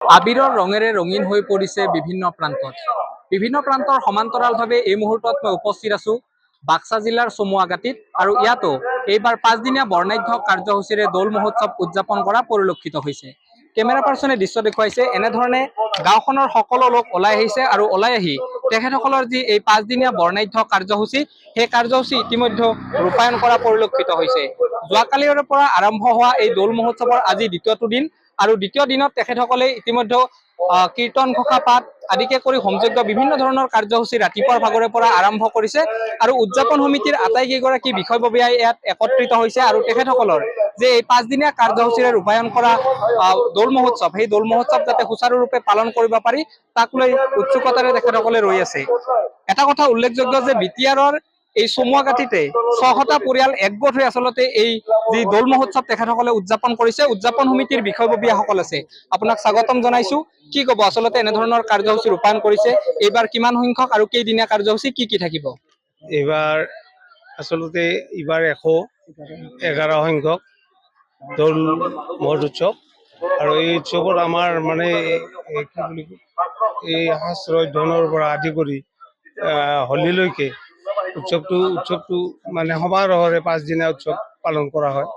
আবিৰৰ ৰঙেৰে ৰঙীন হৈ পৰিছে বিভিন্ন প্ৰান্তৰ সমান্তৰালভাৱে এই মুহূৰ্তত মই উপস্থিত আছো বাক্সা জিলাৰ চমুৱাগাটীত আৰু ইয়াতো এইবাৰ 5 দিনীয়া বৰ্ণাঢ্য কাৰ্যসূচীৰে দৌল মহোৎসৱ উদযাপন কৰা পৰিলক্ষিত হৈছে। কেমেৰা পাৰ্চনে দৃশ্য দেখুৱাইছে এনেধৰণে গাঁওখনৰ সকলো লোক ওলাই আহিছে আৰু ওলাই আহি তেখেতসকলৰ যি এই 5 দিনীয়া বৰ্ণাঢ্য কাৰ্যসূচী সেই কাৰ্যসূচী ইতিমধ্যে ৰূপায়ণ কৰা পৰিলক্ষিত হৈছে। যোৱাকালিৰ পৰা আৰম্ভ হোৱা এই দৌল মহোৎসৱৰ আজি দ্বিতীয়টো দিন আৰু দ্বিতীয় দিনত তেখেতসকলে ইতিমধ্যে কীৰ্তন ঘোষা পাঠ আদিকে কৰি হোমযজ্ঞ বিভিন্ন ধৰণৰ কাৰ্যসূচী ৰাতিপুৱাৰ ভাগৰে পৰা আৰম্ভ কৰিছে আৰু উদযাপন সমিতিৰ আটাইকেইগৰাকী বিষয়ববীয়াই ইয়াত একত্ৰিত হৈছে আৰু তেখেতসকলৰ যে এই 5 দিনীয়া কাৰ্যসূচীৰে ৰূপায়ণ কৰা দৌল মহোৎসৱ সেই দৌল মহোৎসৱ যাতে সুচাৰুৰূপে পালন কৰিব পাৰি তাক লৈ উৎসুকতাৰে তেখেতসকলে ৰৈ আছে। এটা কথা উল্লেখযোগ্য যে বিটিআৰৰ এই চমুৱাগাটীতে 600টা পৰিয়াল একগোট হৈ আচলতে এই যি দৌল মহোৎসৱ তেখেতসকলে উদযাপন কৰিছে। উদযাপন সমিতিৰ বিষয়ববীয়াসকল আছে, আপোনাক স্বাগতম জনাইছো। কি ক'ব আচলতে এনেধৰণৰ কাৰ্যসূচী ৰূপায়ণ কৰিছে, এইবাৰ কিমান সংখ্যক আৰু কেইদিনীয়া কাৰ্যসূচী কি থাকিব? এইবাৰ আচলতে 111 সংখ্যক দৌল মহোৎসৱ আৰু এই উৎসৱত আমাৰ মানে কি বুলি এই শাস্ত্ৰ অধ্যয়নৰ পৰা আদি কৰি হোলীলৈকে উৎসৱটো মানে সমাৰোহেৰে 5 দিনীয়া উৎসৱ পালন কৰা হয়।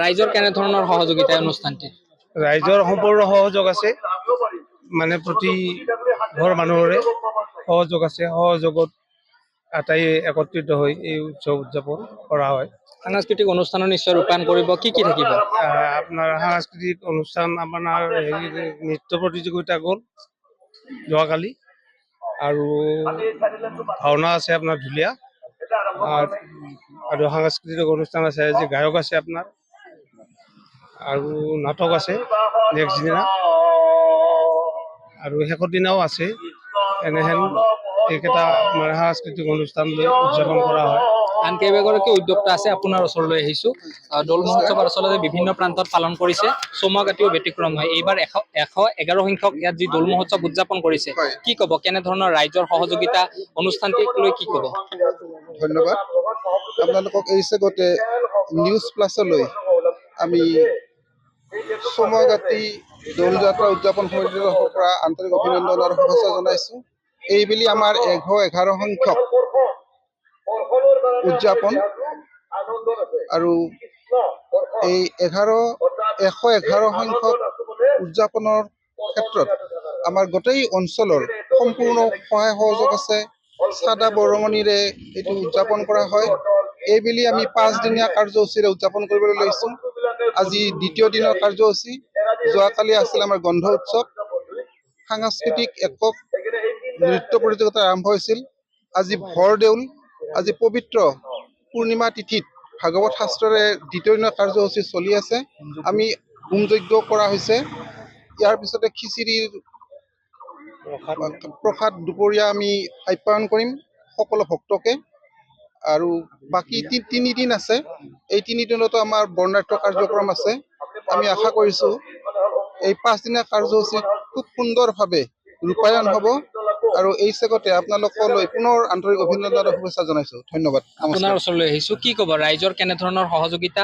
ৰাইজৰ কেনেধৰণৰ সহযোগিতা অনুষ্ঠানটি? ৰাইজৰ সম্পূৰ্ণ সহযোগ আছে, মানে প্ৰতি ঘৰ মানুহৰে সহযোগ আছে। সহযোগত আটাই একত্ৰিত হৈ এই উৎসৱ উদযাপন কৰা হয়। সাংস্কৃতিক অনুষ্ঠানৰ নিশ্চয় ৰূপায়ণ কৰিব, কি থাকিব? আপোনাৰ সাংস্কৃতিক অনুষ্ঠান আপোনাৰ নৃত্য প্ৰতিযোগিতা গ'ল যোৱাকালি আৰু ভাওনা আছে আপোনাৰ ঢুলীয়া আৰু সাংস্কৃতিক অনুষ্ঠান আছে, আজি গায়ক আছে আপোনাৰ আৰু নাটক আছে নেক্সট দিনা আৰু শেষৰ দিনাও আছে। এনেহেন এইকেইটা মানে সাংস্কৃতিক অনুষ্ঠান উদযাপন কৰা হয়। আন কেইবাগৰাকী উদ্যোক্তা আছে, আপোনাৰ ওচৰলৈ আহিছো। দৌল মহোৎসৱ আচলতে বিভিন্ন প্ৰান্তত পালন কৰিছে, চমুৱাগাটীও ব্যতিক্ৰম হয়। এইবাৰ 111 সংখ্যক ইয়াত যি দৌল মহোৎসৱ উদযাপন কৰিছে, কি ক'ব? কেনেধৰণৰ ৰাইজৰ সহযোগিতা অনুষ্ঠানটিক লৈ কি ক'ব? ধন্যবাদ আপোনালোকক এই চেগতে নিউজ প্লাছলৈ আমি চমুৱাগাটী দৌল যাত্ৰা উদযাপন সমিতিৰ পৰা আন্তৰিক অভিনন্দন আৰু শুভেচ্ছা জনাইছোঁ। এইবেলি আমাৰ 111 সংখ্যক উদযাপন আৰু এই 111 সংখ্যক উদযাপনৰ ক্ষেত্ৰত আমাৰ গোটেই অঞ্চলৰ সম্পূৰ্ণ সহায় সহযোগ আছে। চাদা বৰঙণিৰে এইটো উদযাপন কৰা হয়। এইবেলি আমি 5 দিনীয়া কাৰ্যসূচীৰে উদযাপন কৰিবলৈ লৈছোঁ। আজি দ্বিতীয় দিনৰ কাৰ্যসূচী। যোৱাকালি আছিল আমাৰ গন্ধ উৎসৱ, সাংস্কৃতিক একক নৃত্য প্ৰতিযোগিতা আৰম্ভ হৈছিল। আজি ভৰদেউল, আজি পবিত্ৰ পূৰ্ণিমা তিথিত ভাগৱত শাস্ত্ৰৰে দ্বিতীয় দিনৰ কাৰ্যসূচী চলি আছে। আমি হোম যজ্ঞ কৰা হৈছে। ইয়াৰ পিছতে খিচিৰিৰ প্ৰসাদ দুপৰীয়া আমি আপ্যায়ন কৰিম সকলো ভক্তকে আৰু বাকী 3 দিন আছে। এই 3 দিনতো আমাৰ বৰ্ণাঢ্য কাৰ্যক্ৰম আছে। আমি আশা কৰিছোঁ এই 5 দিনীয়া কাৰ্যসূচী খুব সুন্দৰভাৱে ৰূপায়ণ হ'ব আৰু এই চেগতে আপোনালোকলৈ পুনৰ আন্তৰিক অভিনন্দন আৰু শুভেচ্ছা জনাইছোঁ। ধন্যবাদ। আপোনাৰ ওচৰলৈ আহিছো, কি ক'ব? ৰাইজৰ কেনেধৰণৰ সহযোগিতা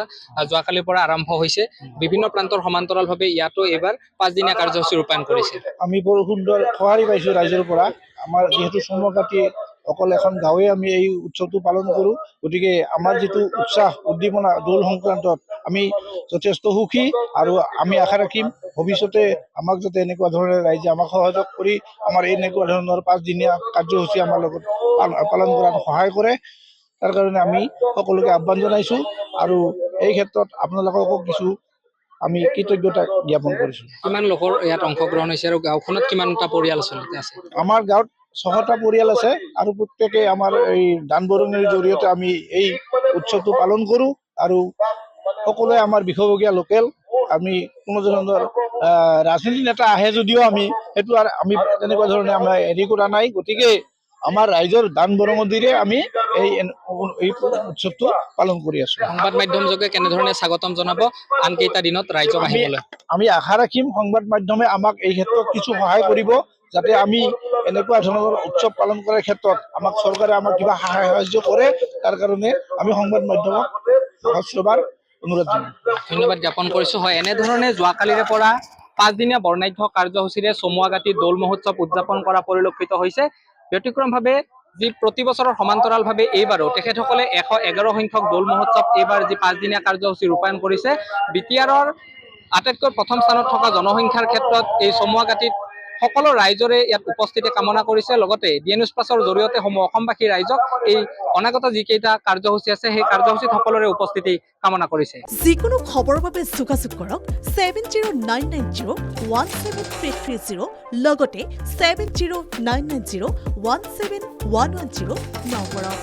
যোৱাকালিৰ পৰা আৰম্ভ হৈছে, বিভিন্ন প্ৰান্তৰ সমান্তৰালভাৱে ইয়াতো এইবাৰ 5 দিনীয়া কাৰ্যসূচী ৰূপায়ণ কৰিছে। আমি বৰ সুন্দৰ সঁহাৰি পাইছোঁ ৰাইজৰ পৰা। আমাৰ যিহেতু চমুৱাগাটী অকল এখন গাঁৱে আমি এই উৎসৱটো পালন কৰোঁ, গতিকে আমাৰ যিটো উৎসাহ উদ্দীপনা দৌল সংক্ৰান্তত আমি যথেষ্ট সুখী আৰু আমি আশা ৰাখিম ভৱিষ্যতে আমাক যাতে এনেকুৱা ধৰণে ৰাইজে আমাক সহযোগ কৰি আমাৰ এনেকুৱা ধৰণৰ 5 দিনীয়া কাৰ্যসূচী আমাৰ লগত পালন কৰাত সহায় কৰে। তাৰ কাৰণে আমি সকলোকে আহ্বান জনাইছোঁ আৰু এই ক্ষেত্ৰত আপোনালোককো কিছু আমি কৃতজ্ঞতা জ্ঞাপন কৰিছোঁ। কিমান লোকৰ ইয়াত অংশগ্ৰহণ হৈছে আৰু গাঁওখনত কিমানটা পৰিয়াল আচলতে আছে? আমাৰ গাঁৱত 600টা পৰিয়াল আছে আৰু প্ৰত্যেকে আমাৰ এই দান বৰঙণিৰ জৰিয়তে আমি এই উৎসৱটো পালন কৰোঁ আৰু সকলোৱে আমাৰ বিষয়ববীয়া লোকেল। আমি কোনো ধৰণৰ ৰাজনীতি নেতা আহে যদিও আমি সেইটো আমি তেনেকুৱা ধৰণে আমাৰ হেৰি কৰা নাই। গতিকে আমাৰ ৰাইজৰ দান বৰঙণিৰে আমি এই উৎসৱটো পালন কৰি আছোঁ। সংবাদ মাধ্যম যোগে কেনেধৰণে স্বাগতম জনাব আন কেইটা দিনত ৰাইজক আহিবলৈ? আমি আশা ৰাখিম সংবাদ মাধ্যমে আমাক এই ক্ষেত্ৰত কিছু সহায় কৰিব, যাতে আমি এনেকুৱা ধৰণৰ উৎসৱ পালন কৰাৰ ক্ষেত্ৰত আমাক চৰকাৰে আমাক কিবা সহায় সাহায্য কৰে। তাৰ কাৰণে আমি সংবাদ মাধ্যমক সহস্ৰবাৰ অনুৰোধ জনাম। ধন্যবাদ জ্ঞাপন কৰিছোঁ। হয়, এনেধৰণে যোৱাকালিৰে পৰা পাঁচদিনীয়া বৰ্ণাঢ্য কাৰ্যসূচীৰে চমুৱাগাটীত দৌল মহোৎসৱ উদযাপন কৰা পৰিলক্ষিত হৈছে। ব্যতিক্ৰমভাৱে যি প্ৰতি বছৰৰ সমান্তৰালভাৱে এইবাৰো তেখেতসকলে 111 সংখ্যক দৌল মহোৎসৱ এইবাৰ যি পাঁচদিনীয়া কাৰ্যসূচী ৰূপায়ণ কৰিছে। বিটিআৰৰ আটাইতকৈ প্ৰথম স্থানত থকা জনসংখ্যাৰ ক্ষেত্ৰত এই চমুৱাগাটীত সকলো ৰাইজৰে ইয়াত উপস্থিতি কামনা কৰিছে। লগতে DN News Plus জৰিয়তে সমূহ অসমবাসী ৰাইজক এই অনাগত যিকেইটা কাৰ্যসূচী আছে সেই কাৰ্যসূচীত সকলোৰে উপস্থিতি কামনা কৰিছে। যিকোনো খবৰৰ বাবে যোগাযোগ কৰক 7099017330 লগতে 7099017110 নম্বৰত।